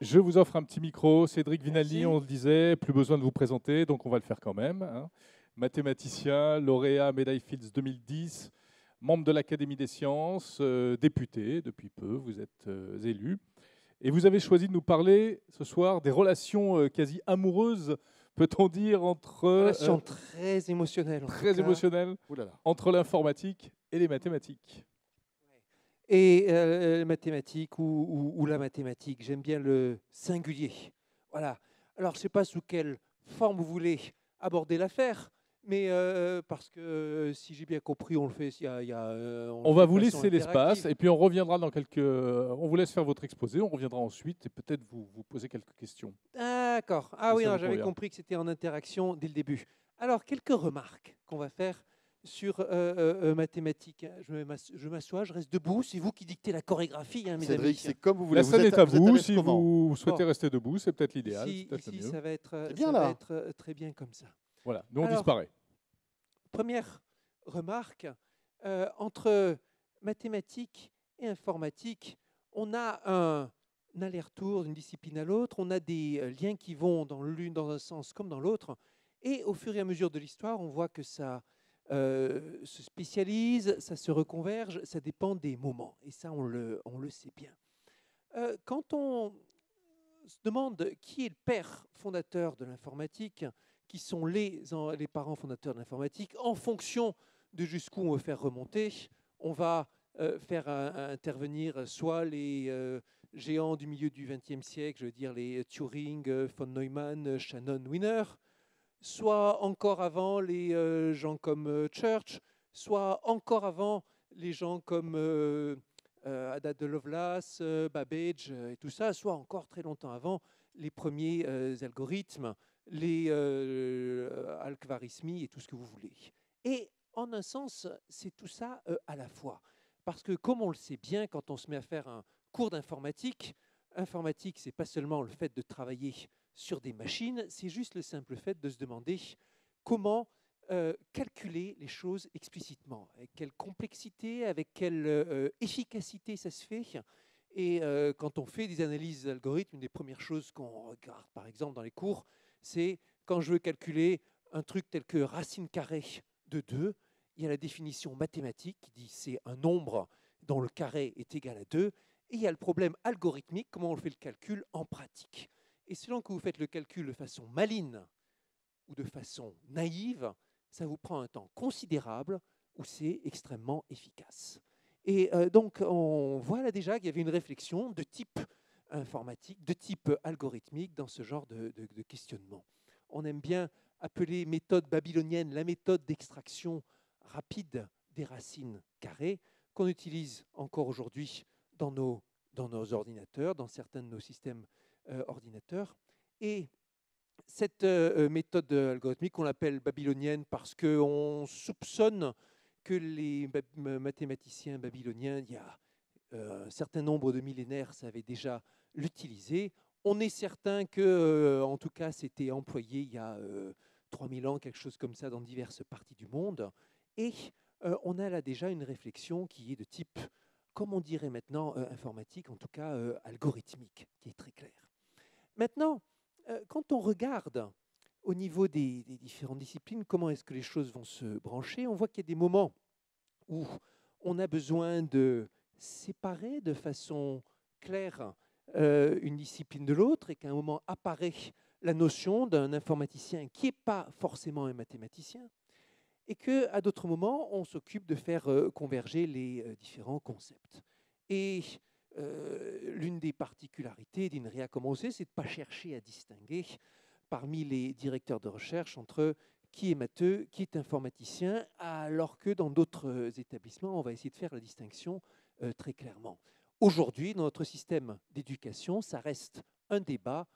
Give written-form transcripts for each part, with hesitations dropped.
Je vous offre un petit micro. Cédric Vinaldi, Merci. on le disait, plus besoin de vous présenter, donc on va le faire quand même, hein. Mathématicien, lauréat médaille Fields 2010, membre de l'Académie des sciences, député depuis peu, vous êtes élu. Et vous avez choisi de nous parler ce soir des relations quasi amoureuses, peut-on dire, Relation très émotionnelle en tout très cas. émotionnelles, Ouh là là. entre l'informatique et les mathématiques. Et mathématiques ou la mathématique, j'aime bien le singulier. Voilà. Alors, je ne sais pas sous quelle forme vous voulez aborder l'affaire, mais parce que si j'ai bien compris, on le fait. On Le va fait vous de façon laisser l'espace interactive. et puis on reviendra dans quelques. On vous laisse faire votre exposé, on reviendra ensuite et peut-être vous poser quelques questions. D'accord. Ah Si oui, ça non, vous j'avais convient. compris que c'était en interaction dès le début. Alors, quelques remarques qu'on va faire sur mathématiques. Je m'assois, je reste debout. C'est vous qui dictez la chorégraphie, hein, mes Cédric, amis. c'est comme vous voulez. La Vous scène êtes, est à vous êtes vous. l'aise Si comment vous souhaitez Bon. rester debout, c'est peut-être l'idéal, c'est Ici, peut-être le ici mieux. ça va être, C'est bien, ça là. va être très bien comme ça. Voilà, nous on Alors, disparaît. Première remarque, entre mathématiques et informatique, on a un aller-retour d'une discipline à l'autre, on a des liens qui vont dans l'une dans un sens comme dans l'autre, et au fur et à mesure de l'histoire, on voit que ça se spécialise, ça se reconverge, ça dépend des moments, et ça on le sait bien. Quand on se demande qui est le père fondateur de l'informatique, qui sont les parents fondateurs de l'informatique, en fonction de jusqu'où on veut faire remonter, on va faire intervenir soit les géants du milieu du XXe siècle, je veux dire les Turing, von Neumann, Shannon, Wiener, soit encore avant les gens comme Church, soit encore avant les gens comme Ada de Lovelace, Babbage et tout ça, soit encore très longtemps avant les premiers algorithmes, les Al-Khwarizmi et tout ce que vous voulez. Et en un sens, c'est tout ça à la fois. Parce que comme on le sait bien, quand on se met à faire un cours d'informatique, informatique, c'est pas seulement le fait de travailler sur des machines, c'est juste le simple fait de se demander comment calculer les choses explicitement, avec quelle complexité, avec quelle efficacité ça se fait. Et quand on fait des analyses d'algorithmes, une des premières choses qu'on regarde, par exemple, dans les cours, c'est quand je veux calculer un truc tel que racine carrée de 2, il y a la définition mathématique qui dit c'est un nombre dont le carré est égal à 2, et il y a le problème algorithmique, comment on fait le calcul en pratique. Et selon que vous faites le calcul de façon maligne ou de façon naïve, ça vous prend un temps considérable ou c'est extrêmement efficace. Et donc, on voit là déjà qu'il y avait une réflexion de type informatique, de type algorithmique dans ce genre de questionnement. On aime bien appeler méthode babylonienne la méthode d'extraction rapide des racines carrées qu'on utilise encore aujourd'hui dans nos ordinateurs, dans certains de nos systèmes ordinateurs. Et cette méthode algorithmique, on l'appelle babylonienne parce qu'on soupçonne que les mathématiciens babyloniens, il y a un certain nombre de millénaires, savaient déjà l'utiliser. On est certain que, en tout cas, c'était employé il y a 3000 ans, quelque chose comme ça, dans diverses parties du monde. Et on a là déjà une réflexion qui est de type, comme on dirait maintenant, informatique, en tout cas algorithmique, qui est très claire. Maintenant, quand on regarde au niveau des différentes disciplines, comment est-ce que les choses vont se brancher, on voit qu'il y a des moments où on a besoin de séparer de façon claire une discipline de l'autre et qu'à un moment apparaît la notion d'un informaticien qui n'est pas forcément un mathématicien et qu'à d'autres moments, on s'occupe de faire converger les différents concepts. Et l'une des particularités d'INRIA comme on sait, c'est de ne pas chercher à distinguer parmi les directeurs de recherche entre qui est matheux, qui est informaticien, alors que dans d'autres établissements, on va essayer de faire la distinction très clairement. Aujourd'hui, dans notre système d'éducation, ça reste un débat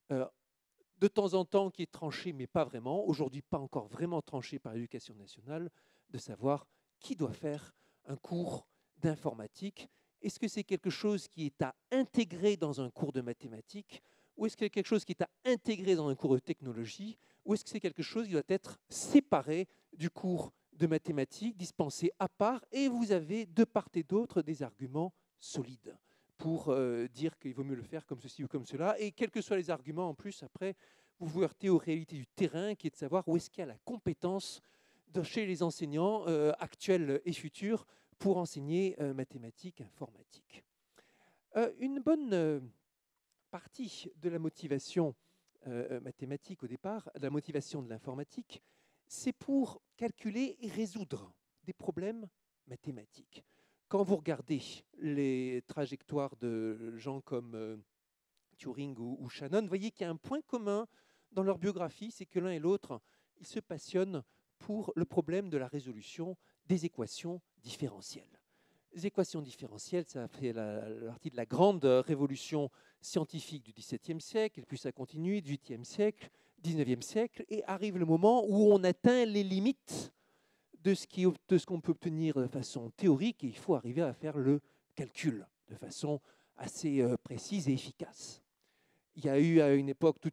de temps en temps qui est tranché, mais pas vraiment. Aujourd'hui, pas encore vraiment tranché par l'éducation nationale, de savoir qui doit faire un cours d'informatique. Est-ce que c'est quelque chose qui est à intégrer dans un cours de mathématiques ou est-ce que c'est quelque chose qui est à intégrer dans un cours de technologie ou est-ce que c'est quelque chose qui doit être séparé du cours de mathématiques, dispensé à part et vous avez de part et d'autre des arguments solides pour dire qu'il vaut mieux le faire comme ceci ou comme cela. Et quels que soient les arguments, en plus, après, vous vous heurtez aux réalités du terrain, qui est de savoir où est-ce qu'il y a la compétence chez les enseignants actuels et futurs pour enseigner mathématiques, informatique. Une bonne partie de la motivation mathématique au départ, la motivation de l'informatique, c'est pour calculer et résoudre des problèmes mathématiques. Quand vous regardez les trajectoires de gens comme Turing ou Shannon, vous voyez qu'il y a un point commun dans leur biographie, c'est que l'un et l'autre, ils se passionnent pour le problème de la résolution des équations différentielles. Les équations différentielles, ça a fait partie de la grande révolution scientifique du XVIIe siècle, et puis ça continue, XVIIIe siècle, XIXe siècle, et arrive le moment où on atteint les limites de ce qu'on peut obtenir de façon théorique, et il faut arriver à faire le calcul de façon assez précise et efficace. Il y a eu à une époque tout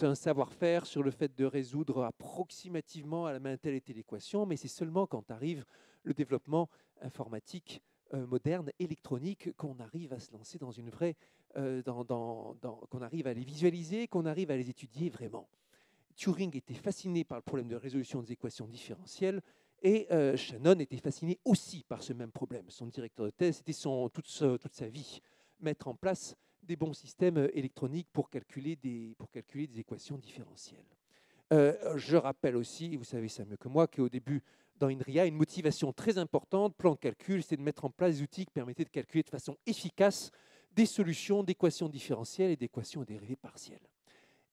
un savoir-faire sur le fait de résoudre approximativement à la main telle et telle équation, mais c'est seulement quand arrive le développement informatique moderne, électronique, qu'on arrive à se lancer dans une vraie, qu'on arrive à les visualiser, qu'on arrive à les étudier vraiment. Turing était fasciné par le problème de résolution des équations différentielles et Shannon était fasciné aussi par ce même problème. Son directeur de thèse, c'était toute sa vie, mettre en place des bons systèmes électroniques pour calculer des équations différentielles. Je rappelle aussi, vous savez ça mieux que moi, qu'au début, dans INRIA, une motivation très importante, plan de calcul, c'est de mettre en place des outils qui permettaient de calculer de façon efficace des solutions d'équations différentielles et d'équations à dérivées partielles.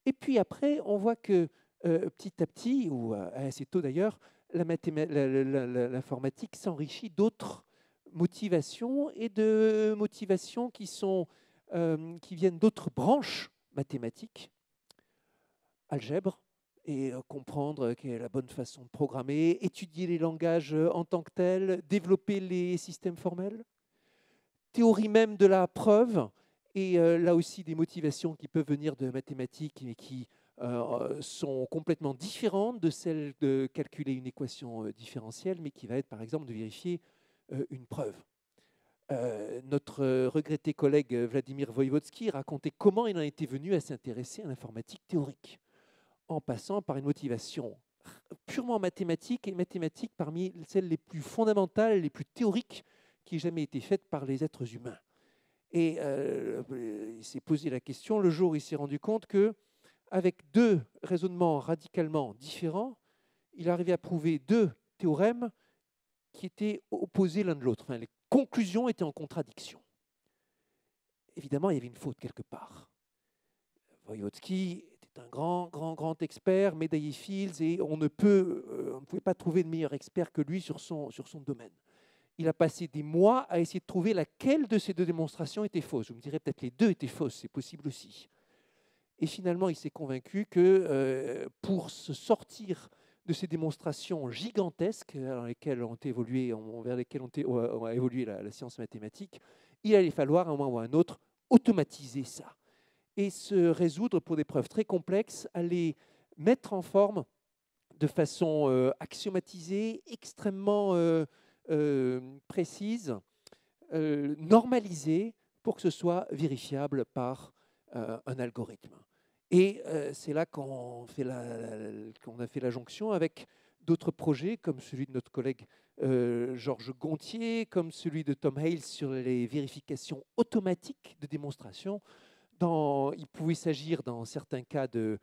Et puis après, on voit que petit à petit, ou assez tôt d'ailleurs, l'informatique s'enrichit d'autres motivations et de motivations qui viennent d'autres branches mathématiques, algèbre, et comprendre quelle est la bonne façon de programmer, étudier les langages en tant que tels, développer les systèmes formels, théorie même de la preuve, et là aussi des motivations qui peuvent venir de mathématiques mais qui sont complètement différentes de celles de calculer une équation différentielle, mais qui va être par exemple de vérifier une preuve. Notre regretté collègue Vladimir Voïvodski racontait comment il en était venu à s'intéresser à l'informatique théorique, en passant par une motivation purement mathématique, et mathématique parmi celles les plus fondamentales, les plus théoriques qui aient jamais été faites par les êtres humains. Et il s'est posé la question le jour où il s'est rendu compte que, avec deux raisonnements radicalement différents, il arrivait à prouver deux théorèmes qui étaient opposés l'un de l'autre. Enfin, les conclusions étaient en contradiction. Évidemment, il y avait une faute quelque part. Voïvodski était un grand expert, médaillé Fields, et on ne pouvait pas trouver de meilleur expert que lui sur son domaine. Il a passé des mois à essayer de trouver laquelle de ces deux démonstrations était fausse. Vous me direz peut-être les deux étaient fausses, c'est possible aussi. Et finalement, il s'est convaincu que pour se sortir de ces démonstrations gigantesques vers lesquelles a évolué la science mathématique, il allait falloir, à un moment ou à un autre, automatiser ça et se résoudre pour des preuves très complexes, à les mettre en forme de façon axiomatisée, extrêmement précise, normalisée, pour que ce soit vérifiable par un algorithme. Et c'est là qu'on a fait la jonction avec d'autres projets, comme celui de notre collègue Georges Gontier, comme celui de Tom Hales sur les vérifications automatiques de démonstration. Il pouvait s'agir, dans certains cas, de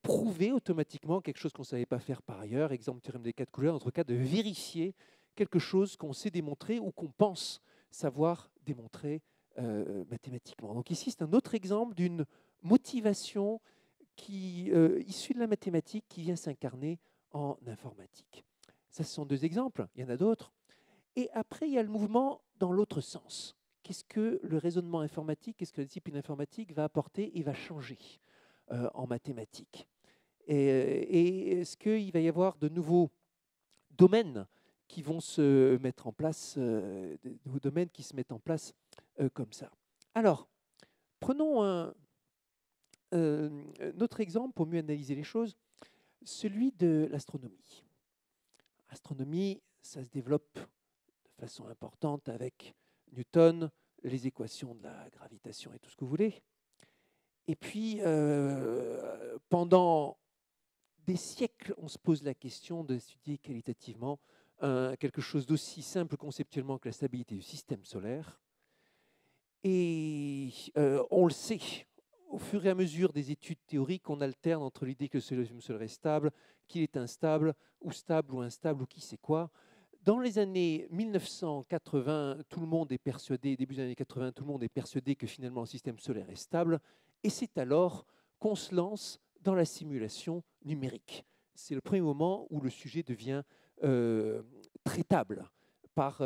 prouver automatiquement quelque chose qu'on ne savait pas faire par ailleurs, exemple théorème des quatre couleurs, dans notre cas, de vérifier quelque chose qu'on sait démontrer ou qu'on pense savoir démontrer mathématiquement. Donc ici, c'est un autre exemple d'une motivation issue de la mathématique qui vient s'incarner en informatique. Ça, ce sont deux exemples, il y en a d'autres. Et après, il y a le mouvement dans l'autre sens. Qu'est-ce que le raisonnement informatique, qu'est-ce que la discipline informatique va apporter et va changer en mathématiques? Et est-ce qu'il va y avoir de nouveaux domaines qui vont se mettre en place, des nouveaux domaines qui se mettent en place comme ça? Alors, prenons un autre exemple pour mieux analyser les choses, celui de l'astronomie. L'astronomie, ça se développe de façon importante avec Newton, les équations de la gravitation et tout ce que vous voulez. Et puis, pendant des siècles, on se pose la question d'étudier qualitativement quelque chose d'aussi simple conceptuellement que la stabilité du système solaire. Et on le sait, au fur et à mesure des études théoriques, on alterne entre l'idée que le système solaire est stable, qu'il est instable ou instable, ou qui sait quoi. Dans les années 1980, tout le monde est persuadé, début des années 80, tout le monde est persuadé que finalement le système solaire est stable, et c'est alors qu'on se lance dans la simulation numérique. C'est le premier moment où le sujet devient traitable par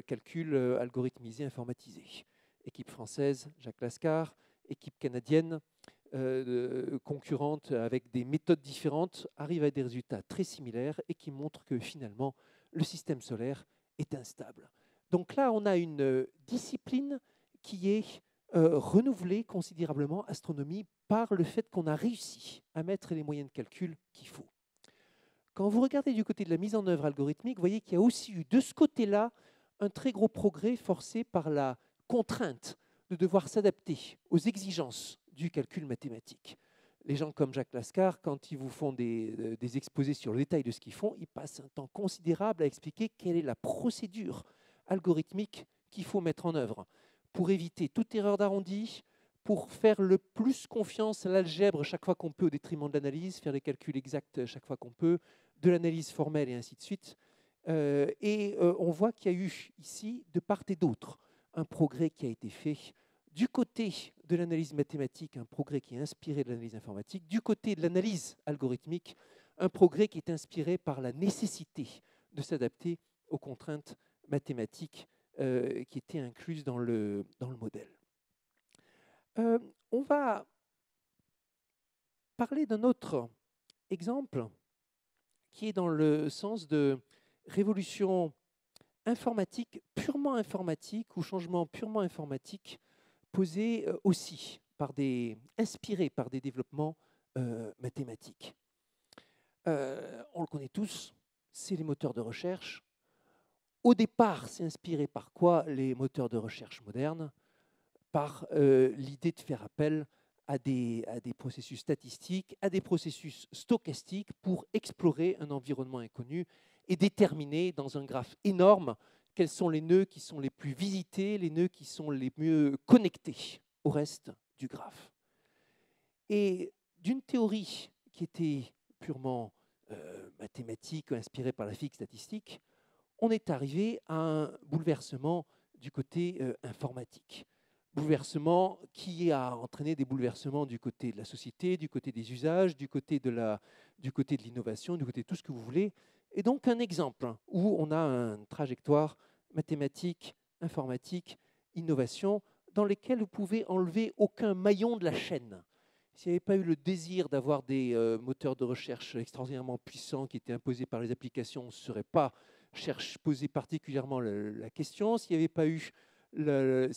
calcul algorithmisé informatisé. Équipe française, Jacques Lascar, équipe canadienne, concurrente avec des méthodes différentes, arrivent à des résultats très similaires et qui montrent que finalement, le système solaire est instable. Donc là, on a une discipline qui est renouvelée considérablement, astronomie, par le fait qu'on a réussi à mettre les moyens de calcul qu'il faut. Quand vous regardez du côté de la mise en œuvre algorithmique, vous voyez qu'il y a aussi eu de ce côté-là un très gros progrès forcé par la contrainte de devoir s'adapter aux exigences du calcul mathématique. Les gens comme Jacques Lascar, quand ils vous font des exposés sur le détail de ce qu'ils font, ils passent un temps considérable à expliquer quelle est la procédure algorithmique qu'il faut mettre en œuvre pour éviter toute erreur d'arrondi, pour faire le plus confiance à l'algèbre chaque fois qu'on peut au détriment de l'analyse, faire les calculs exacts chaque fois qu'on peut, de l'analyse formelle et ainsi de suite. On voit qu'il y a eu ici, de part et d'autre, un progrès qui a été fait du côté de l'analyse mathématique, un progrès qui est inspiré de l'analyse informatique, du côté de l'analyse algorithmique, un progrès qui est inspiré par la nécessité de s'adapter aux contraintes mathématiques qui étaient incluses dans le modèle. On va parler d'un autre exemple qui est dans le sens de révolution informatique, purement informatique, ou changement purement informatique, posé aussi inspiré par des développements mathématiques. On le connaît tous, c'est les moteurs de recherche. Au départ, c'est inspiré par quoi les moteurs de recherche modernes? Par l'idée de faire appel à des processus statistiques, à des processus stochastiques pour explorer un environnement inconnu et déterminer dans un graphe énorme quels sont les nœuds qui sont les plus visités, les nœuds qui sont les mieux connectés au reste du graphe. Et d'une théorie qui était purement mathématique, inspirée par la physique statistique, on est arrivé à un bouleversement du côté informatique. Bouleversement qui a entraîné des bouleversements du côté de la société, du côté des usages, du côté de l'innovation, du côté de tout ce que vous voulez. Et donc un exemple où on a une trajectoire mathématique, informatique, innovation, dans lesquelles vous pouvez enlever aucun maillon de la chaîne. S'il n'y avait pas eu le désir d'avoir des moteurs de recherche extraordinairement puissants qui étaient imposés par les applications, on ne serait pas posé particulièrement la question. S'il n'y avait pas eu la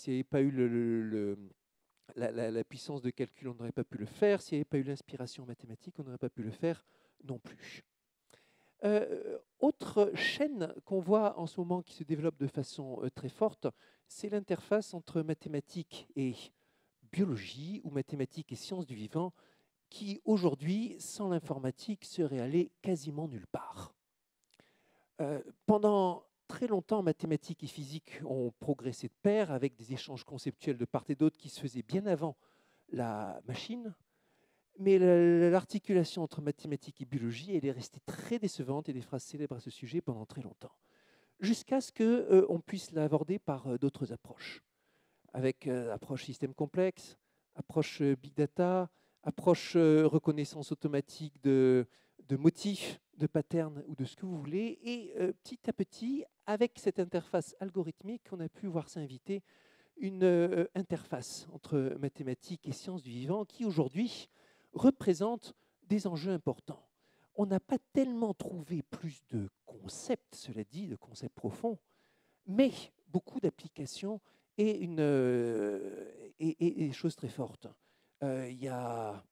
puissance de calcul, on n'aurait pas pu le faire. S'il n'y avait pas eu l'inspiration mathématique, on n'aurait pas pu le faire non plus. Autre chaîne qu'on voit en ce moment qui se développe de façon très forte, c'est l'interface entre mathématiques et biologie, ou mathématiques et sciences du vivant, qui aujourd'hui, sans l'informatique, serait allée quasiment nulle part. Pendant très longtemps, mathématiques et physique ont progressé de pair avec des échanges conceptuels de part et d'autre qui se faisaient bien avant la machine. Mais l'articulation entre mathématiques et biologie, elle est restée très décevante, et des phrases célèbres à ce sujet pendant très longtemps, jusqu'à ce qu'on puisse l'aborder par d'autres approches, avec approche système complexe, approche big data, approche reconnaissance automatique de motifs, de patterns ou de ce que vous voulez. Et petit à petit, avec cette interface algorithmique, on a pu voir s'inviter une interface entre mathématiques et sciences du vivant qui aujourd'hui représente des enjeux importants. On n'a pas tellement trouvé plus de concepts, cela dit, de concepts profonds, mais beaucoup d'applications et des choses très fortes. Il y a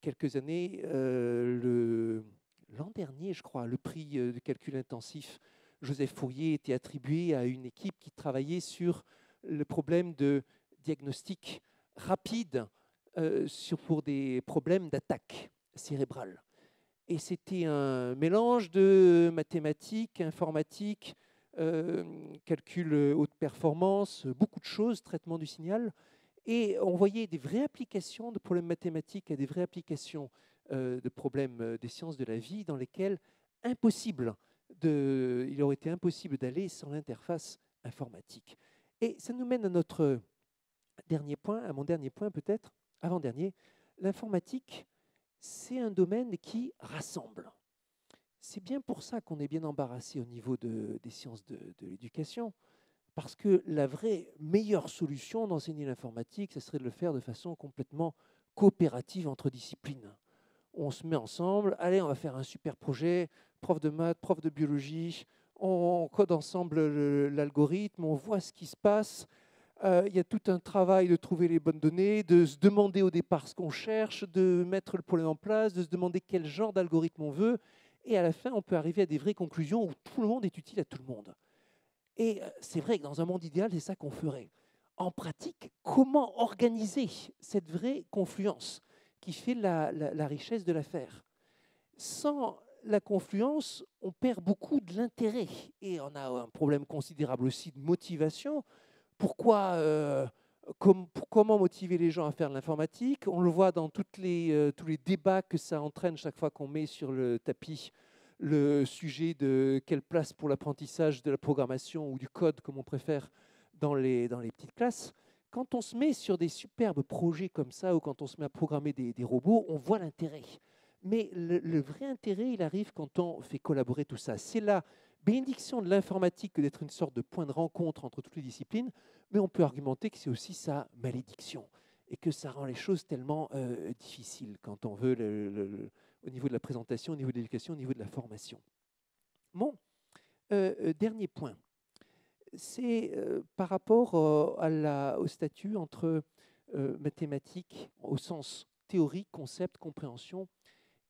quelques années, l'an dernier, je crois, le prix de calcul intensif Joseph Fourier était attribué à une équipe qui travaillait sur le problème de diagnostic rapide pour des problèmes d'attaque cérébrale. Et c'était un mélange de mathématiques, informatique, calcul haute performance, beaucoup de choses, traitement du signal. Et on voyait des vraies applications de problèmes mathématiques et des vraies applications de problèmes des sciences de la vie dans lesquelles il aurait été impossible d'aller sans l'interface informatique. Et ça nous mène à notre dernier point, à mon dernier point peut-être, avant-dernier. L'informatique, c'est un domaine qui rassemble. C'est bien pour ça qu'on est bien embarrassé au niveau des sciences de l'éducation, parce que la vraie meilleure solution d'enseigner l'informatique, ce serait de le faire de façon complètement coopérative entre disciplines. On se met ensemble, allez, on va faire un super projet, prof de maths, prof de biologie, on code ensemble l'algorithme, on voit ce qui se passe. Il y a tout un travail de trouver les bonnes données, de se demander au départ ce qu'on cherche, de mettre le problème en place, de se demander quel genre d'algorithme on veut. Et à la fin, on peut arriver à des vraies conclusions où tout le monde est utile à tout le monde. Et c'est vrai que dans un monde idéal, c'est ça qu'on ferait. En pratique, comment organiser cette vraie confluence qui fait la richesse de l'affaire? Sans la confluence, on perd beaucoup de l'intérêt. Et on a un problème considérable aussi de motivation. Comment motiver les gens à faire de l'informatique? On le voit dans tous les débats que ça entraîne chaque fois qu'on met sur le tapis le sujet de quelle place pour l'apprentissage de la programmation ou du code, comme on préfère, dans les petites classes. Quand on se met sur des superbes projets comme ça, ou quand on se met à programmer des robots, on voit l'intérêt. Mais le vrai intérêt, il arrive quand on fait collaborer tout ça. C'est la bénédiction de l'informatique que d'être une sorte de point de rencontre entre toutes les disciplines, mais on peut argumenter que c'est aussi sa malédiction et que ça rend les choses tellement difficiles quand on veut au niveau de la présentation, au niveau de l'éducation, au niveau de la formation. Mon dernier point, c'est par rapport au statut entre mathématiques au sens théorie, concept, compréhension,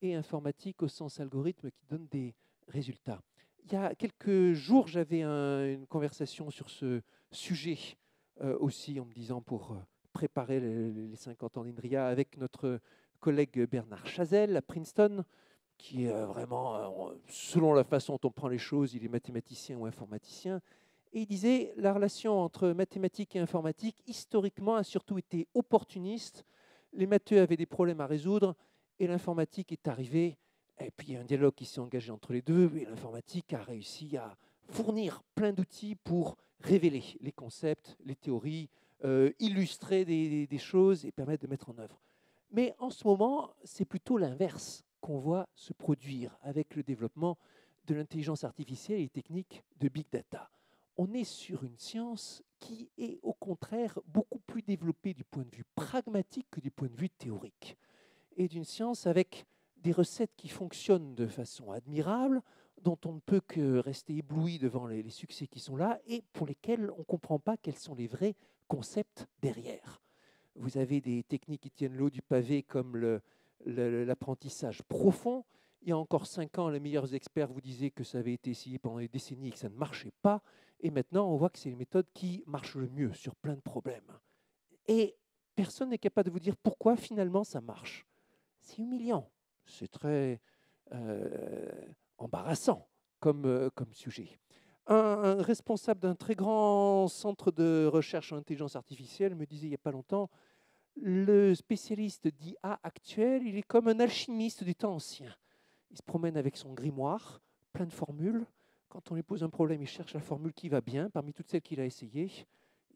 et informatique au sens algorithme qui donne des résultats. Il y a quelques jours, j'avais une conversation sur ce sujet aussi, en me disant pour préparer les 50 ans d'INRIA avec notre collègue Bernard Chazelle à Princeton, qui est vraiment, selon la façon dont on prend les choses, il est mathématicien ou informaticien. Et il disait la relation entre mathématiques et informatique, historiquement, a surtout été opportuniste. Les matheux avaient des problèmes à résoudre et l'informatique est arrivée. Et puis il y a un dialogue qui s'est engagé entre les deux. Et l'informatique a réussi à fournir plein d'outils pour révéler les concepts, les théories, illustrer des choses et permettre de mettre en œuvre. Mais en ce moment, c'est plutôt l'inverse qu'on voit se produire avec le développement de l'intelligence artificielle et les techniques de big data. On est sur une science qui est au contraire beaucoup plus développée du point de vue pragmatique que du point de vue théorique. Et d'une science avec des recettes qui fonctionnent de façon admirable, dont on ne peut que rester ébloui devant les succès qui sont là et pour lesquels on ne comprend pas quels sont les vrais concepts derrière. Vous avez des techniques qui tiennent l'eau du pavé comme l'apprentissage profond. Il y a encore 5 ans, les meilleurs experts vous disaient que ça avait été essayé pendant des décennies et que ça ne marchait pas. Et maintenant, on voit que c'est les méthodes qui marchent le mieux sur plein de problèmes. Et personne n'est capable de vous dire pourquoi finalement ça marche. C'est humiliant, c'est très embarrassant comme sujet. Un responsable d'un très grand centre de recherche en intelligence artificielle me disait il n'y a pas longtemps, le spécialiste d'IA actuel, il est comme un alchimiste du temps ancien. Il se promène avec son grimoire, plein de formules. Quand on lui pose un problème, il cherche la formule qui va bien parmi toutes celles qu'il a essayées.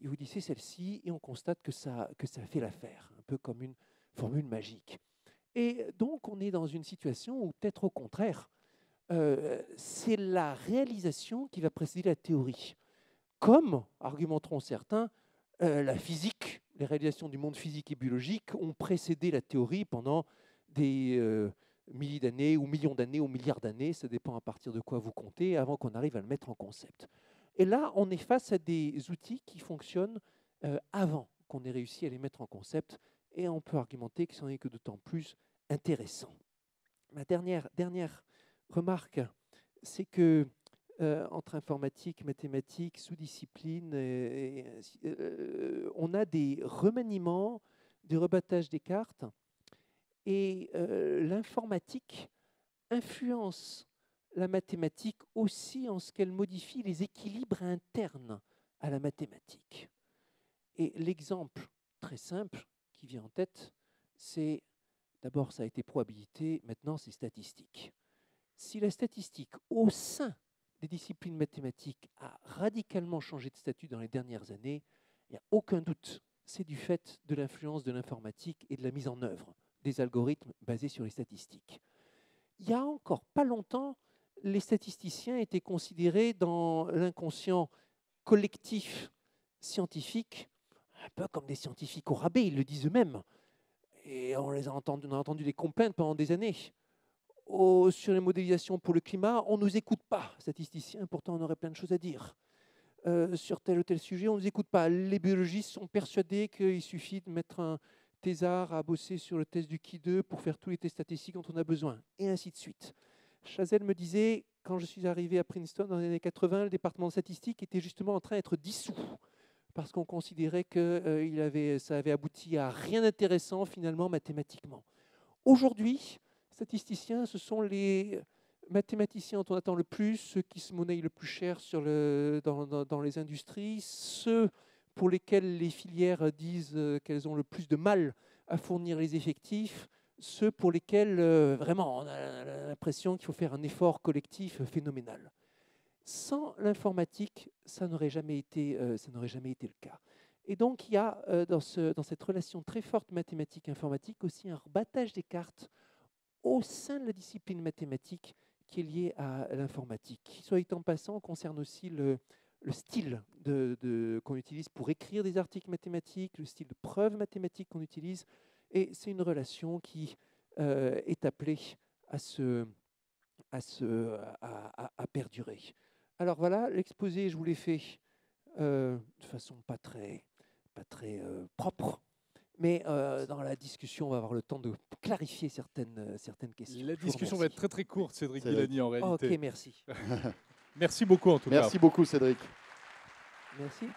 Il vous dit c'est celle-ci et on constate que ça fait l'affaire, un peu comme une formule magique. Et donc on est dans une situation où peut-être au contraire, c'est la réalisation qui va précéder la théorie. Comme, argumenteront certains, la physique, les réalisations du monde physique et biologique ont précédé la théorie pendant des milliers d'années, ou millions d'années, ou milliards d'années, ça dépend à partir de quoi vous comptez, avant qu'on arrive à le mettre en concept. Et là, on est face à des outils qui fonctionnent avant qu'on ait réussi à les mettre en concept, et on peut argumenter que c'en est que d'autant plus intéressant. Ma dernière remarque, c'est que entre informatique, mathématiques, sous-disciplines. On a des remaniements, des rebattages des cartes. Et l'informatique influence la mathématique aussi en ce qu'elle modifie les équilibres internes à la mathématique. Et l'exemple très simple qui vient en tête, c'est d'abord ça a été probabilité, maintenant c'est statistique. Si la statistique au sein des disciplines mathématiques a radicalement changé de statut dans les dernières années, il n'y a aucun doute, c'est du fait de l'influence de l'informatique et de la mise en œuvre des algorithmes basés sur les statistiques. Il y a encore pas longtemps, les statisticiens étaient considérés dans l'inconscient collectif scientifique, un peu comme des scientifiques au rabais, ils le disent eux-mêmes. Et on a entendu les complaintes pendant des années. Sur les modélisations pour le climat, on ne nous écoute pas, statisticiens, pourtant on aurait plein de choses à dire. Sur tel ou tel sujet, on ne nous écoute pas. Les biologistes sont persuadés qu'il suffit de mettre un thésard à bosser sur le test du Ki2 pour faire tous les tests statistiques dont on a besoin, et ainsi de suite. Chazelle me disait, quand je suis arrivé à Princeton dans les années 80, le département de statistique était justement en train d'être dissous, parce qu'on considérait que ça avait abouti à rien d'intéressant finalement mathématiquement. Aujourd'hui, statisticiens, ce sont les mathématiciens dont on attend le plus, ceux qui se monnaient le plus cher dans les industries, ceux pour lesquels les filières disent qu'elles ont le plus de mal à fournir les effectifs, ceux pour lesquels vraiment on a l'impression qu'il faut faire un effort collectif phénoménal. Sans l'informatique, ça n'aurait jamais été le cas. Et donc il y a dans cette relation très forte mathématique-informatique aussi un rebattage des cartes au sein de la discipline mathématique qui est liée à l'informatique. Qui, soit dit en passant, concerne aussi le style qu'on utilise pour écrire des articles mathématiques, le style de preuve mathématique qu'on utilise, et c'est une relation qui est appelée à perdurer. Alors voilà, l'exposé, je vous l'ai fait de façon pas très propre, mais dans la discussion, on va avoir le temps de clarifier certaines questions. La discussion va être très très courte, Cédric Villani, en réalité. Ok, merci. Merci beaucoup en tout cas. Merci beaucoup, Cédric. Merci.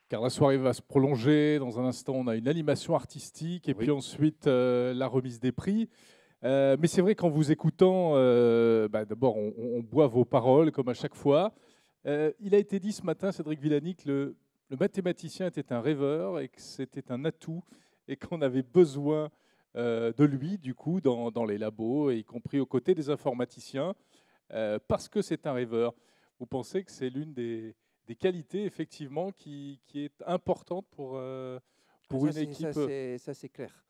Car la soirée va se prolonger. Dans un instant, on a une animation artistique et puis ensuite la remise des prix. Mais c'est vrai qu'en vous écoutant, d'abord, on boit vos paroles comme à chaque fois. Il a été dit ce matin, Cédric Villani, que le mathématicien était un rêveur et que c'était un atout et qu'on avait besoin de lui, du coup, dans les labos, y compris aux côtés des informaticiens, parce que c'est un rêveur. Vous pensez que c'est l'une des qualités, effectivement, qui est importante pour une équipe. Ça, c'est clair.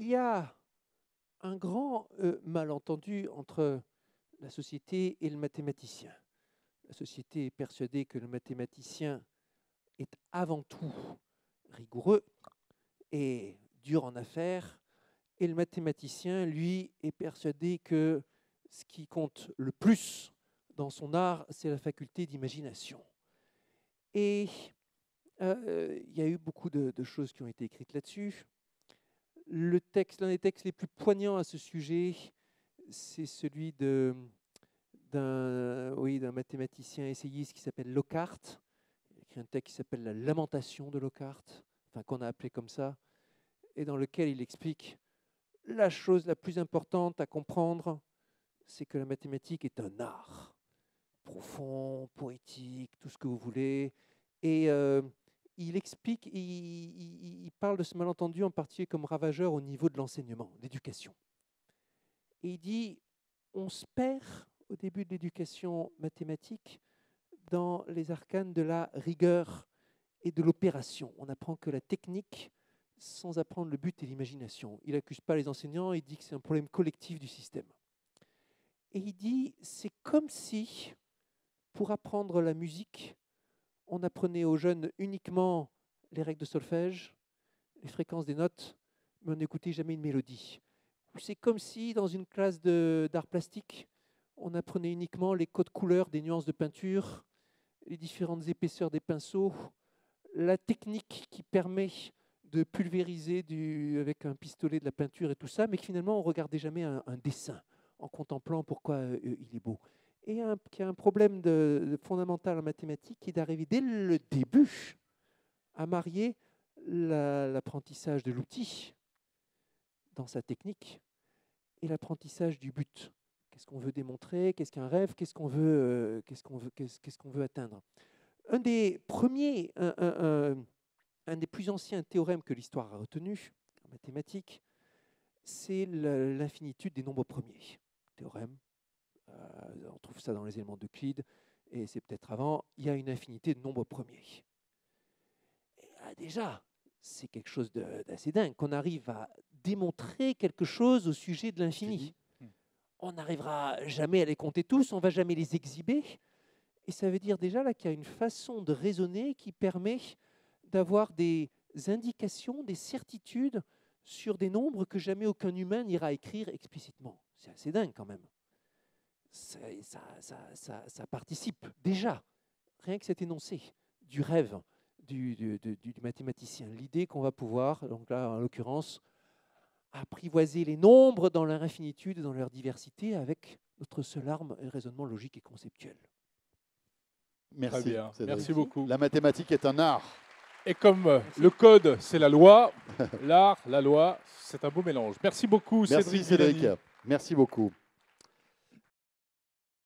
Il y a un grand malentendu entre la société et le mathématicien. La société est persuadée que le mathématicien est avant tout rigoureux et dur en affaires, et le mathématicien, lui, est persuadé que ce qui compte le plus dans son art, c'est la faculté d'imagination. Et il y a eu beaucoup de choses qui ont été écrites là-dessus. L'un des textes les plus poignants à ce sujet, c'est celui d'un mathématicien essayiste qui s'appelle Lockhart. Il a écrit un texte qui s'appelle La Lamentation de Lockhart, enfin qu'on a appelé comme ça, et dans lequel il explique la chose la plus importante à comprendre, c'est que la mathématique est un art profond, poétique, tout ce que vous voulez. Et il explique, il parle de ce malentendu en particulier comme ravageur au niveau de l'enseignement, de l'éducation. Et il dit, on se perd au début de l'éducation mathématique dans les arcanes de la rigueur et de l'opération. On apprend que la technique sans apprendre le but et l'imagination. Il n'accuse pas les enseignants, il dit que c'est un problème collectif du système. Et il dit, c'est comme si, pour apprendre la musique, on apprenait aux jeunes uniquement les règles de solfège, les fréquences des notes, mais on n'écoutait jamais une mélodie. C'est comme si, dans une classe d'art plastique, on apprenait uniquement les codes couleurs des nuances de peinture, les différentes épaisseurs des pinceaux, la technique qui permet de pulvériser avec un pistolet de la peinture et tout ça, mais que finalement on ne regardait jamais un dessin en contemplant pourquoi il est beau. Et qu'il y a un problème fondamental en mathématiques qui est d'arriver dès le début à marier l'apprentissage de l'outil dans sa technique et l'apprentissage du but. Qu'est-ce qu'on veut démontrer? Qu'est-ce qu'un rêve? Qu'est-ce qu'on veut atteindre? Un des premiers, un des plus anciens théorèmes que l'histoire a retenu en mathématiques, c'est l'infinitude des nombres premiers. Théorème, on trouve ça dans les éléments d'Euclide, et c'est peut-être avant, il y a une infinité de nombres premiers. Et déjà, c'est quelque chose d'assez dingue, qu'on arrive à démontrer quelque chose au sujet de l'infini. On n'arrivera jamais à les compter tous, on ne va jamais les exhiber. Et ça veut dire déjà là qu'il y a une façon de raisonner qui permet d'avoir des indications, des certitudes sur des nombres que jamais aucun humain n'ira écrire explicitement. C'est assez dingue quand même. Ça participe déjà, rien que cet énoncé, du rêve du mathématicien. L'idée qu'on va pouvoir, donc là en l'occurrence, apprivoiser les nombres dans leur infinitude et dans leur diversité avec notre seule arme, un raisonnement logique et conceptuel. Merci. Très bien. Merci beaucoup. La mathématique est un art. Et comme le code, c'est la loi, l'art, la loi, c'est un beau mélange. Merci beaucoup, Merci Cédric. Merci beaucoup.